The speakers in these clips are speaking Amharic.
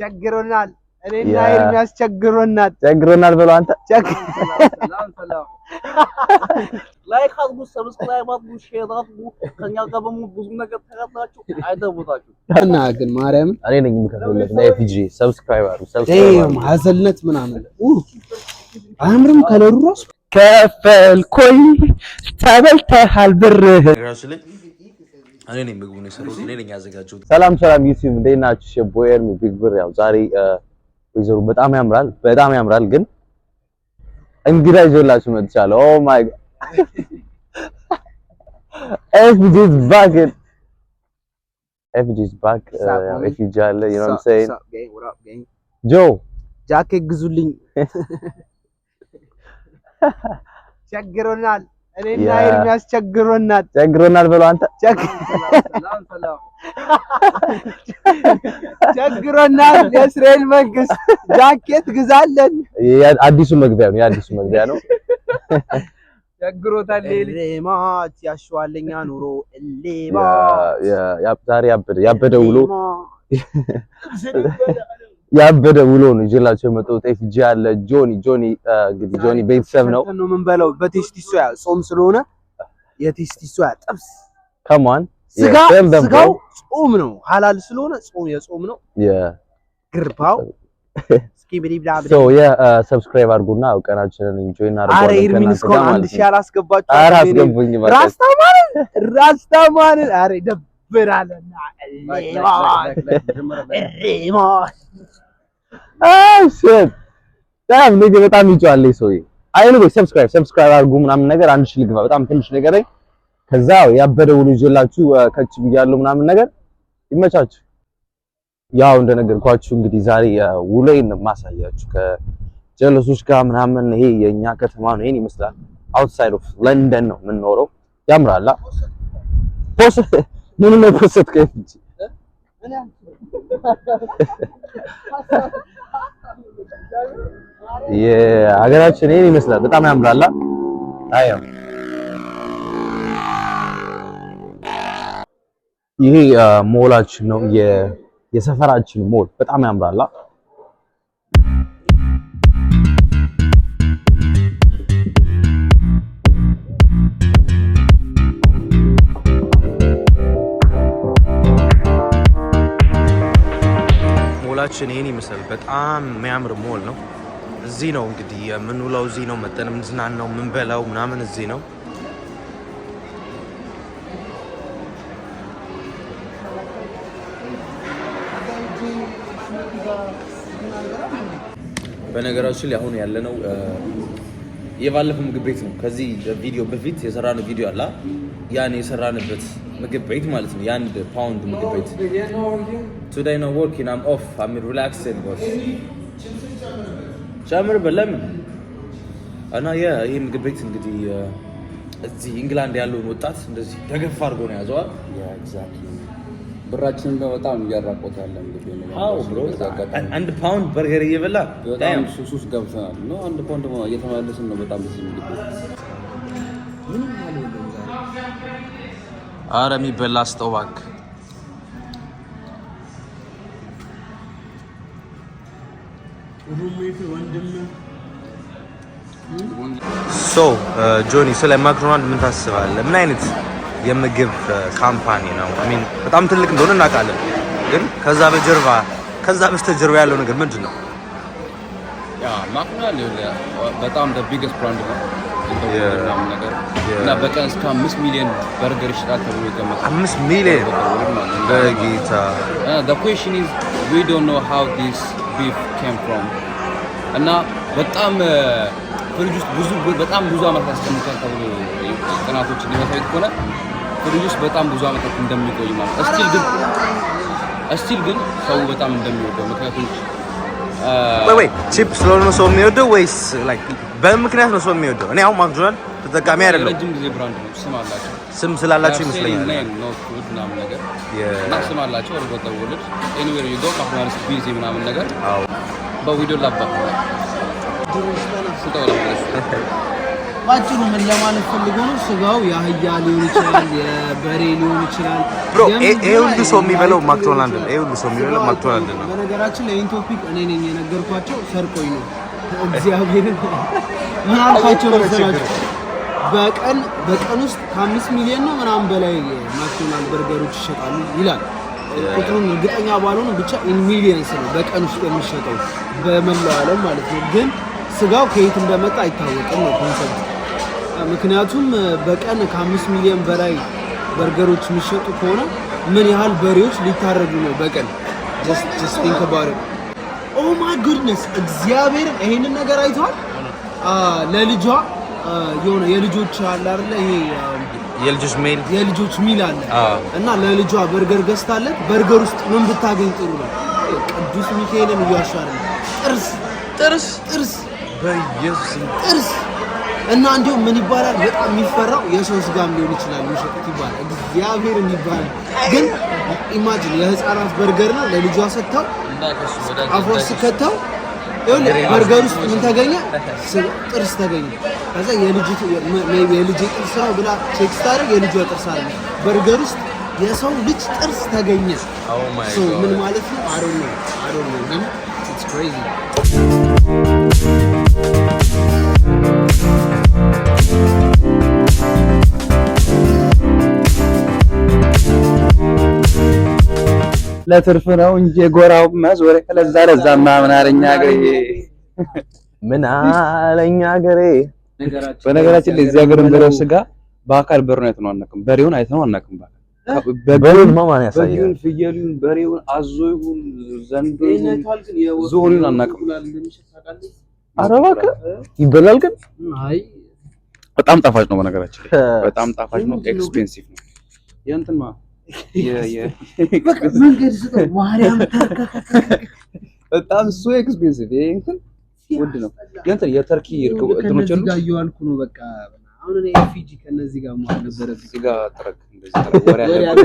ቸግሮናል እኔና ኤርሚያስ ቸግሮናል ብለው አንተ ሰላም ላይክ አድርጉ ሰብስክራይብ አድርጉ ሼር አድርጉ ከኛ ጋር ብዙ ነገር ተከታታችሁ አይደውታችሁ እና ግን ማርያም እኔ ነኝ የምከፍልለት ለኤፍጂ ሰብስክራይብ አድርጉ ሀዘልነት ምናምን አምርም ከለሩ ራሱ ከፈልኩኝ ተበልተሃል ብርህ እኔ ነኝ ምግቡን የሰራሁት እኔ ነኝ ያዘጋጀሁት። ሰላም ዩቲዩብ እንዴት ናችሁ? ሸቦየር ቢግ ብር ያው ዛሬ ወይዘሮ በጣም ያምራል ግን እንግዳ ይዞላችሁ መጥቻለሁ። ኦ ማይ ጋድ FG is back FG አለ you know what I'm saying what up gang ጆ ጃኬት ግዙልኝ ቸግሮናል እኔና ኤርሚያስ ቸግሮናል ብለው አንተ ሰላም ቸግሮናል የእስራኤል መንግስት ጃኬት ግዛለን አዲሱ መግቢያ ነው ቸግሮታል ሌማት ያሸዋለኛ ኑሮ ሌማ ዛሬ ያበደ ውሎ ነው ይዤላችሁ የመጣሁት። ኤፍጂ አለ ጆኒ እንግዲህ ጆኒ ቤተሰብ ነው ምን በለው በቴስቲ ሶያ ጾም ስለሆነ የቴስቲ ሶያ ጥብስ ከማን ስጋው ጾም ነው ሐላል ስለሆነ የጾም ነው ግርባው እስኪ ብላ ሰብስክራይብ አድርጉና አውቀናችንን ኢንጆይ እናደርጋለን። አረ ኤርሚን እስካሁን 1000 አላስገባችሁ አስገቡኝ ራስታማን አረ ደብራለና ሌማ ሽት በጣም ይጫዋለኝ ሰውዬ አይኑ ሰብስክራይብ አድርጉ ምናምን ነገር 1000 ልግባ በጣም ትንሽ ነገር ላይ ከዛ ያበደ ውሎ ይዤላችሁ ከች ብያለሁ ምናምን ነገር ይመቻችሁ። ያው እንደነገርኳችሁ እንግዲህ ዛሬ ውሎዬን ማሳያችሁ ከጀለሶች ጋር ምናምን ይሄ የኛ ከተማ ነው ይሄን ይመስላል አውትሳይድ ኦፍ ለንደን ነው የምንኖረው ያምራላ ምንም ነው ከፍጂ የሀገራችን ይሄን ይመስላል በጣም ያምራላ አያ ይሄ ሞላችን ነው የሰፈራችን ሞል በጣም ያምራላ ሞላችን ይሄን ይመስላል በጣም የሚያምር ሞል ነው። እዚህ ነው እንግዲህ የምንውለው እዚህ ነው መጠን ምንዝናናው ምንበላው ምናምን እዚህ ነው። በነገራችን ላይ አሁን ያለነው የባለፈው ምግብ ቤት ነው። ከዚህ ቪዲዮ በፊት የሰራነው ቪዲዮ አለ ያን የሰራንበት ምግብ ቤት ማለት ነው። የአንድ ፓውንድ ምግብ ቤት today no working I'm off I'm relaxing boss ጨምር በለምን እና ይሄ ምግብ ቤት እንግዲህ እዚህ ኢንግላንድ ያለውን ወጣት እንደዚህ ደገፍ አድርጎ ነው ያዘው ያ ኤግዛክትሊ ብራችንን በጣም እያራቆት ያለ እንግዲህ ነው። አዎ ብሮ አንድ ፓውንድ በርገር እየበላ በጣም ሱስ ገብተናል ነው። አንድ ፓውንድ እየተመላለስን ነው በጣም ብዙ ምግብ ምን ማለት ነው ዛሬ አረ የሚበላ አስጠው እባክህ ሩሜት ወንድም ጆኒ ስለ ማክዶናልድ ምን ታስባለህ? ምን አይነት የምግብ ካምፓኒ ነው? በጣም ትልቅ እንደሆነ እናውቃለን፣ ግን ከዛ በስተጀርባ ያለው ነገር ምንድን ነው? ያ ማክዶናልድ በጣም the biggest brand ነው ነገር እና በቀን እስከ 5 ሚሊዮን በርገር ይሽጣል ተብሎ ይገመታል። 5 ሚሊዮን በጌታ the question is we don't know how this beef came from እና በጣም ፍሪጅ ውስጥ በጣም ብዙ አመት ያስቀምጣል ተብሎ ጥናቶች እንደሚያሳዩት ከሆነ ፍሪጅ ውስጥ በጣም ብዙ አመታት እንደሚቆይ ማለት እስቲል ግን ሰው በጣም እንደሚወደው ምክንያቱም ወይ ቺፕ ስለሆነ ሰው የሚወደው ወይስ ላይክ በምክንያት ነው ሰው የሚወደው? እኔ አሁን ማክዶናልድ ተጠቃሚ አይደለም። ረጅም ጊዜ ብራንድ ነው፣ ስም ስላላቸው ይመስለኛል። ነው ፉድ ምናምን ነገር እና ስም አላቸው። ወደ ቦታው ወለድ ኤኒዌር ዩ ጎ ማክዶናልድስ ቢዚ ምናምን ነገር በቪዲዮ ላባክ ባጭሩ ምን ለማለት ፈልጎ ነው ስጋው ያህያ ሊሆን ይችላል የበሬ ሊሆን ይችላል ብሮ ይሄ ሁሉ ሰው የሚበላው ማክዶናልድ ነው ይሄ ሁሉ ሰው የሚበላው ማክዶናልድ ነው በነገራችን ላይ ይሄን ቶፒክ እኔ ነኝ የነገርኳቸው ሰርቆኝ ነው እግዚአብሔር ምን አልኳቸው መሰላችሁ በቀን ውስጥ ከ5 ሚሊዮን ነው ምናምን በላይ ማክዶናልድ በርገሮች ይሸጣሉ ይላል ቁጥሩን እርግጠኛ ባልሆንም ብቻ ኢን ሚሊየንስ ነው በቀን ውስጥ የሚሸጠው በመላው ዓለም ማለት ነው ግን ስጋው ከየት እንደመጣ አይታወቅም ነው ኮንሰፕት ምክንያቱም በቀን ከ5 ሚሊዮን በላይ በርገሮች የሚሸጡ ከሆነ ምን ያህል በሬዎች ሊታረዱ ነው በቀን just think about it oh my goodness እግዚአብሔር ይሄንን ነገር አይቷል ለልጇ የሆነ የልጆች አለ አይደል ይሄ የልጆች ሚል አለ እና ለልጇ በርገር ገዝታለት በርገር ውስጥ ምን ብታገኝ ጥሩ ነው ቅዱስ ሚካኤልን እያሻረ ጥርስ በኢየሱስ ጥርስ እና እንዲሁም ምን ይባላል በጣም የሚፈራው የሰው ስጋም ሊሆን ይችላል የሚሸጡት ይባላል እግዚአብሔርን ይባላል ግን ኢማጂን የህፃናት በርገር ነው ለልጇ ሰጥተው አፍሮስ ከተው በርገር ውስጥ ምን ተገኘ ጥርስ ተገኘ ከዛ የልጅ ጥርስ ነው ብላ ቼክ ስታደርግ የልጇ ጥርስ አለ በርገር ውስጥ የሰው ልጅ ጥርስ ተገኘ ምን ማለት ነው I don't know ግን it's crazy ለትርፍ ነው እንጂ ጎራው መዞር ለዛማ ምን አለኛ ሀገሬ በነገራችን ላይ እዚህ ሀገር እንደለው ስጋ በአካል በሩን አይተነው አናውቅም በሬውን አይተነው አናውቅም በሬውን ማን ያሳያል ፍየሉን በሬውን አዞ ይሁን ዘንዶ ዞኑን አናውቅም አረባከ ይበላል ግን አይ በጣም ጣፋጭ ነው በነገራችን ላይ በጣም ጣፋጭ ነው ኤክስፔንሲቭ ነው ያንተማ መንገድ ስጠው ማርያም በጣም ሶ ኤክስፔንሲቭ እንትን ውድ ነው ያንተ የተርኪ ይርቀው እንትኖች አሉ ጋያልኩ ነው በቃ አሁን እኔ ፊጂ ከነዚህ ጋር ማለት ነበር እዚህ ጋር ተረክ እንደዚህ ወሬ ያለ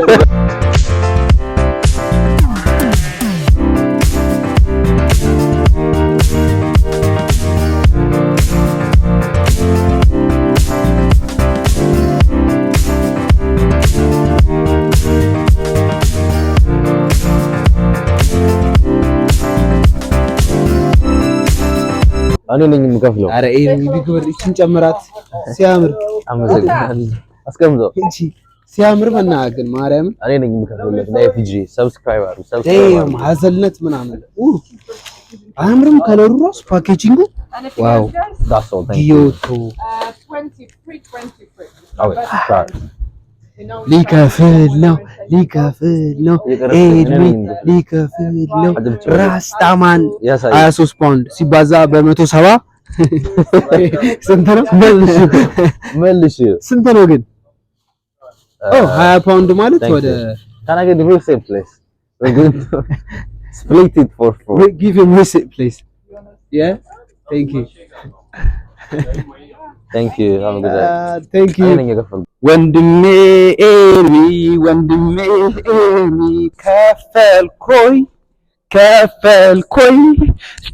እኔ ነኝ የምከፍለው አረ ይሄ ቢግብር እቺን ጨምራት ሲያምር አመሰግናለሁ አስቀምጠው እቺ ሲያምር መናገር ማርያም እኔ ነኝ የምከፍለው ለኤፍጂ ሰብስክራይበር ሀዘልነት ምናምን አምርም ከለሩ ራስ ፓኬጂንጉ ዋው ዳስ ኦል ታንክ ዩ 20 ሊከፍል ነው ሊከፍል ነው ራስታማን 23 ፓውንድ ሲባዛ በ170 ስንት ነው መልሽ ስንት ነው ግን 20 ፓውንድ ማለት ወደ Can I get the receipt please? We're going to split it for 4. Give him receipt please. Yeah? Thank you. Thank you. Have a good day. Thank you. ወንድሜ ኤሚ ከፈልኮይ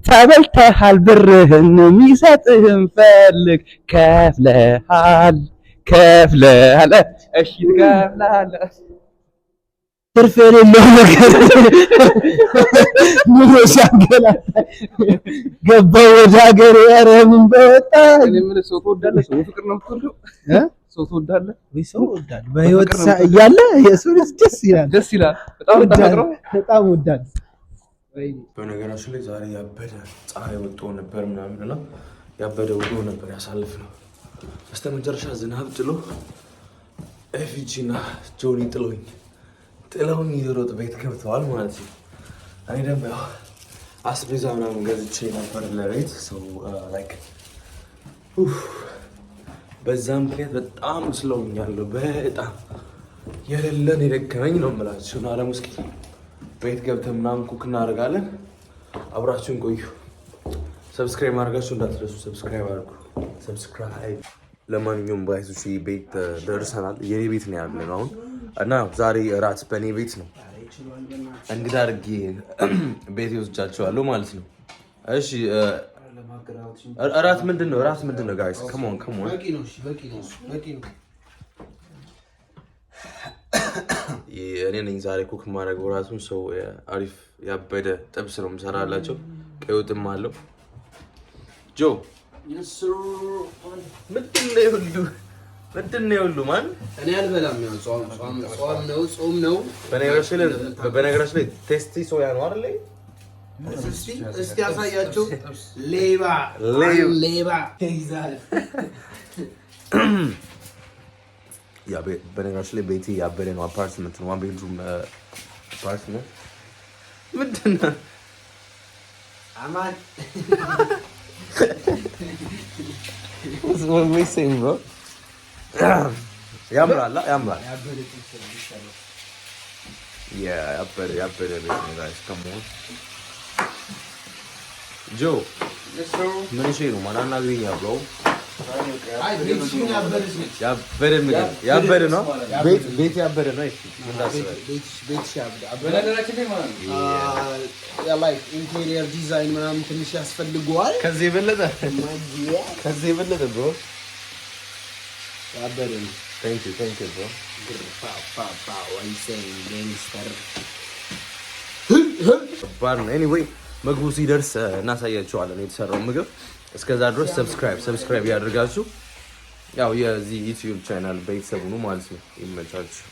ተበልተሃል ብርህን የሚሰጥህን ፈልግ ከፍለሃል እሺ ትከፍላለህ ትርፍ የሌለው ነገር ምን ያሻገላል ገባው ወደ ሀገር ያረምን በወጣ እኔ ምን ሰው ተወዳለህ ሰው ፍቅር ነው የምትወደው ሰው ተወዳለህ ወይ ሰው ወዳል በህይወት እያለ የሰው ልጅ ደስ ይላል በጣም ወዳል ወይ በነገራችን ላይ ዛሬ ያበደ ፀሐይ ወጥቶ ነበር ምናምንና ያበደ ውሎ ነበር ያሳልፍነው በስተመጨረሻ ዝናብ ጥሎ ኤፍጂና ጆኒ ጥለውን ይሮጥ ቤት ገብተዋል ማለት ነው እኔ ደግሞ አስቤዛ ምናምን ገዝቼ ነበር ለቤት ሰው ላይክ በዛ ምክንያት በጣም ስለውኛለሁ በጣም የሌለን የደከመኝ ነው የምላችሁ እና ደግሞ እስኪ ቤት ገብተን ምናምን ኩክ እናደርጋለን አብራችሁን ቆዩ ሰብስክራይብ ማድረጋችሁ እንዳትረሱ ሰብስክራይብ አድርጉ ሰብስክራይብ ለማንኛውም ባይሱሲ ቤት ደርሰናል የኔ ቤት ነው ያለነው አሁን እና ዛሬ እራት በኔ ቤት ነው እንግዳ አድርጌ ቤት ይወስጃቸዋለሁ ማለት ነው እሺ እራት ምንድን ነው ጋይስ? come on በቂ ነው። እሺ በቂ ነው። እኔ ነኝ ዛሬ ኩክ ማድረግ ራሱን ሰው አሪፍ ያበደ ጥብስ ነው የምሰራላቸው። ቀይ ወጥም አለው። ጆ ምንድን ነው ሁሉ ማን እኔ አልበላም። ያው ጾም ነው። በነገራችን ላይ ቴስቲ ሶያ ነው አይደል? እስቲ ያሳያቸው። ሌባ ይዛል። ያ በነገራችን ላይ ቤቴ ያበደ ነው። አፓርትመንት ነው። ዋን ቤድሩም አፓርትመንት ምንድን ነው አማን what we saying bro? ያምራል። ያበደ ቤት ነው ጋይስ። come on ጆ ምን እሺ ነው ማናና ግሪኛ ብሎ ያበደ ነው። ቤት ያበደ ነው። እሺ ኢንቴሪየር ዲዛይን ምናምን ትንሽ ያስፈልገዋል። ከዚህ የበለጠ ብሮ ያበደ ነው። thank you bro anyway ምግቡ ሲደርስ እናሳያችኋለን የተሰራው ምግብ። እስከዛ ድረስ ሰብስክራይብ ያደርጋችሁ ያው የዚህ ዩቲዩብ ቻናል ቤተሰቡ ነው ማለት ነው። ይመቻችሁ።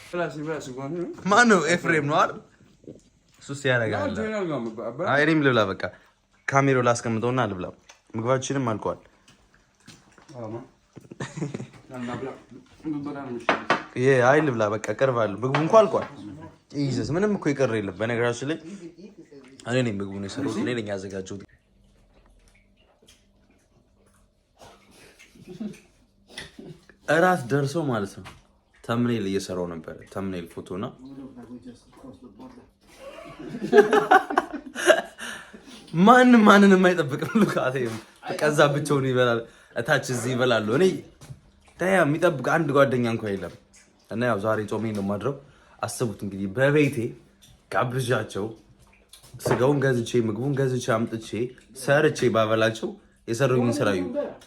ማን ነው? ኤፍሬም ነው አይደል? እሱስ ያደርጋል። አይ እኔም ልብላ በቃ ካሜራው ላስቀምጠውና ልብላ። ምግባችንም አልቋል። አይ ልብላ በቃ ቀርባለሁ። ምግቡ እንኳን አልቋል። ኢየሱስ ምንም እኮ ይቀር የለም። በነገራችን ላይ እኔ ነኝ ምግቡን የሰራሁት፣ እኔ ነኝ ያዘጋጀሁት። እራት ደርሶ ማለት ነው። ተምኔል እየሰራው ነበር። ተምኔል ፎቶና ማንንም አይጠብቅም። ሉካቴ ከዛ ብቻውን ይበላል፣ እታች እዚህ ይበላሉ። እኔ ታያ የሚጠብቅ አንድ ጓደኛ እንኳን የለም። እና ያው ዛሬ ጾሜን ነው ማድረው። አስቡት እንግዲህ በቤቴ ጋብዣቸው ስጋውን ገዝቼ ምግቡን ገዝቼ አምጥቼ ሰርቼ ባበላቸው የሰሩኝን ስራዩ።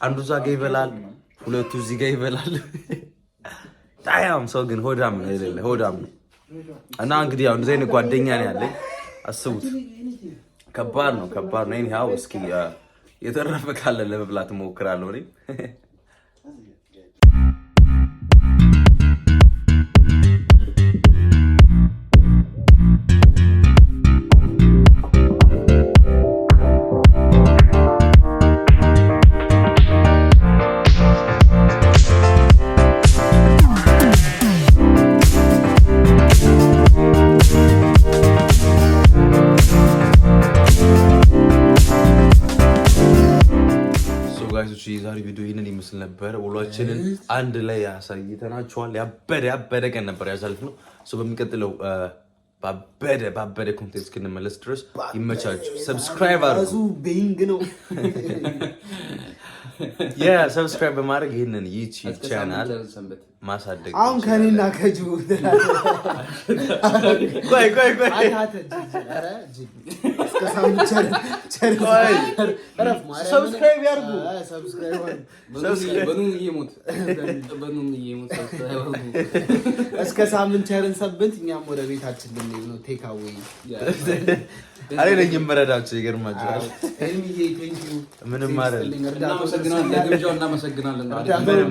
አንዱ እዛ ጋ ይበላል፣ ሁለቱ እዚህ ጋ ይበላል። ታያም ሰው ግን ሆዳም ነው የሌለ ሆዳም ነው። እና እንግዲህ ያው እንደዚህ አይነት ጓደኛ ነው ያለኝ። አስቡት ከባድ ነው። ያው እስኪ የተረፈ ካለ ለመብላት እሞክራለሁ እኔ። የዛሬ ቪዲዮ ይህንን ይመስል ነበር። ውሏችንን አንድ ላይ ያሳይተናችኋል። ያበደ ቀን ነበር ያሳልፍነው። በሚቀጥለው ባበደ ኮንቴንት እስክንመለስ ድረስ ይመቻችሁ። ሰብስክራይብ አድርጉ። ሰብስክራይብ በማድረግ ይህንን ዩቲዩብ ቻናል ማሳደግ አሁን ከኔና ከጁ ሰብስክራይብ ያድርጉ። እስከ ሳምንት ቸርን ሰብንት እኛም ወደ ቤታችን ልንሄድ ነው። ቴክ አዌይ አሬ ነኝ የምረዳችሁ። ይገርማችኋል። ምንም አይደል። እናመሰግናለን።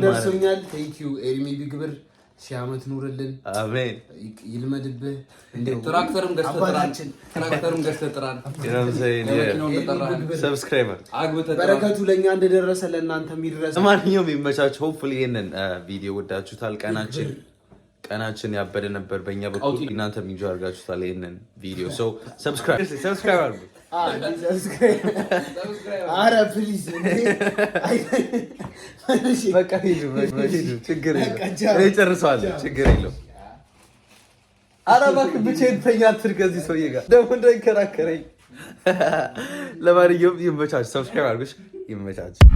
ደርሶኛል። ቴንክ ዩ ኤርሚ ቢግብር 1000 ዓመት ኑርልን። አሜን። ይልመድብህ። ትራክተርም ገዝተህ ጥራን። ሰብስክራይበር በረከቱ ለእኛ እንደደረሰ ለእናንተ የሚደረስ። ለማንኛውም ይመቻችሁ። ሆፕፉሊ ይሄንን ቪዲዮ ወዳችሁታል። ቀናችን ያበደ ነበር በእኛ በኩል። እናንተ ሚጆ አድርጋችሁታል ይሄንን ቪዲዮ። ሰብስክራይብ አድርጉ። ኧረ ፕሊዝ በቃ ሂዱ። ችግር የለውም። ጨርሰዋለሁ። ችግር የለውም። ኧረ እባክህ ብቻዬን ተኛ አትል ከዚህ ሰውዬ ጋር ደግሞ እንዳይከራከረኝ። ለማንኛውም ይመቻችሁ። ሰብስክራይብ አድርጉ። ይመቻችሁ።